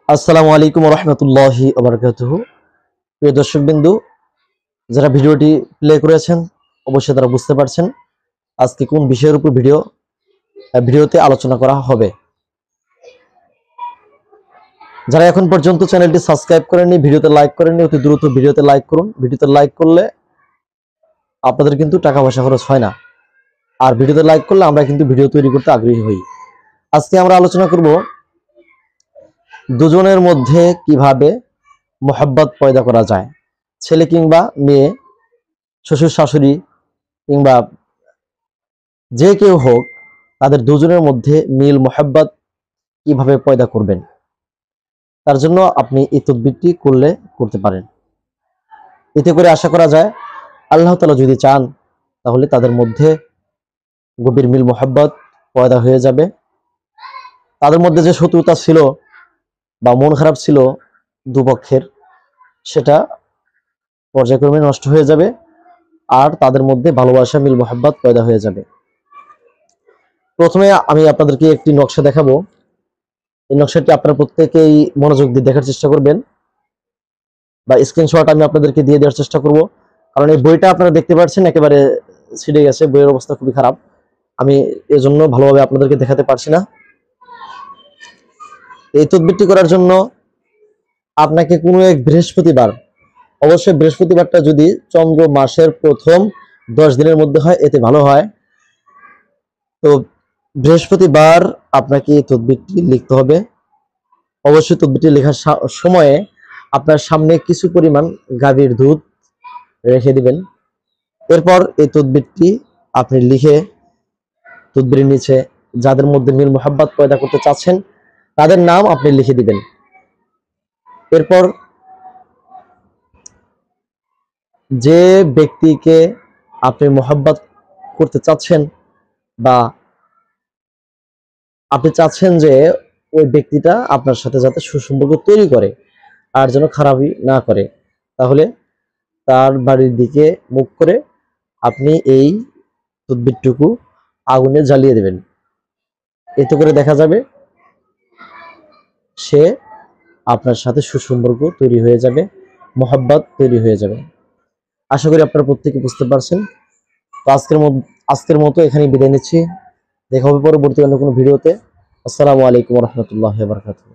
আসসালামু আলাইকুম রহমতুল্লাহি ওবারাকাতুহু। প্রিয় দর্শকবিন্দু, যারা ভিডিওটি প্লে করেছেন অবশ্যই তারা বুঝতে পারছেন আজকে কোন বিষয়ের উপর ভিডিওতে আলোচনা করা হবে। যারা এখন পর্যন্ত চ্যানেলটি সাবস্ক্রাইব করেননি, ভিডিওতে লাইক করেননি, অতি দ্রুত ভিডিওতে লাইক করুন। ভিডিওতে লাইক করলে আপনাদের কিন্তু টাকা পয়সা খরচ হয় না, আর ভিডিওতে লাইক করলে আমরা কিন্তু ভিডিও তৈরি করতে আগ্রহী হই। আজকে আমরা আলোচনা করব দুজনের মধ্যে কিভাবে মোহাব্বত পয়দা করা যায়। ছেলে কিংবা মেয়ে, শ্বশুর শাশুড়ি কিংবা যে কেউ হোক, তাদের দুজনের মধ্যে মিল মোহাব্বত কিভাবে পয়দা করবেন, তার জন্য আপনি এই তদবিরটি করতে পারেন। এতে করে আশা করা যায় আল্লাহ তাআলা যদি চান তাহলে তাদের মধ্যে গভীর মিল মোহাব্বত পয়দা হয়ে যাবে। তাদের মধ্যে যে শত্রুতা ছিল বা মন খারাপ ছিল দুপক্ষের, সেটা পর্যায়ক্রমে নষ্ট হয়ে যাবে, আর তাদের মধ্যে ভালোবাসা মিল মোহাব্বত পয়দা হয়ে যাবে। প্রথমে আমি আপনাদেরকে একটি নকশা দেখাবো। এই নকশাটি আপনারা প্রত্যেকেই মনোযোগ দিয়ে দেখার চেষ্টা করবেন, বা স্ক্রিনশট আমি আপনাদেরকে দিয়ে দেওয়ার চেষ্টা করব, কারণ এই বইটা আপনারা দেখতে পাচ্ছেন একেবারে ছিঁড়ে গেছে, বইয়ের অবস্থা খুবই খারাপ। আমি এজন্য ভালোভাবে আপনাদেরকে দেখাতে পারছি না। এই তদবিরটি করার জন্য আপনাকে কোনো এক বৃহস্পতিবার, অবশ্যই বৃহস্পতিবারটা যদি চন্দ্র মাসের প্রথম 10 দিনের মধ্যে হয় এতে ভালো হয়। তো বৃহস্পতিবার আপনাকে এই তদবিরটি লিখতে হবে। অবশ্যই তদবিরটি লেখার সময়ে আপনার সামনে কিছু পরিমাণ গাভীর দুধ রেখে দিবেন। এরপর এই তদবিরটি আপনি লিখে তদবিরের নিচে যাদের মধ্যে মিল মোহাব্বত পয়দা করতে চাচ্ছেন তাদের নাম আপনি লিখে দিবেন। এরপর যে ব্যক্তিকে আপনি মোহাব্বত করতে চাচ্ছেন, বা আপনি চাচ্ছেন যে ওই ব্যক্তিটা আপনার সাথে যাতে সুসম্পর্ক তৈরি করে আর যেন খারাপই না করে, তাহলে তার বাড়ির দিকে মুখ করে আপনি এই তদবিরটুকু আগুনে জ্বালিয়ে দেবেন। এতে করে দেখা যাবে সে আপনার সাথে সুসম্পর্ক তৈরি হয়ে যাবে, মোহাব্বত তৈরি হয়ে যাবে। আশা করি আপনারা প্রত্যেকে বুঝতে পারছেন। তো আজকের মতো এখানেই বিদায় নিচ্ছি। দেখা হবে পরবর্তী অন্য কোনো ভিডিওতে। আসসালামু আলাইকুম রহমতুল্লাহ বারাকাতুহু।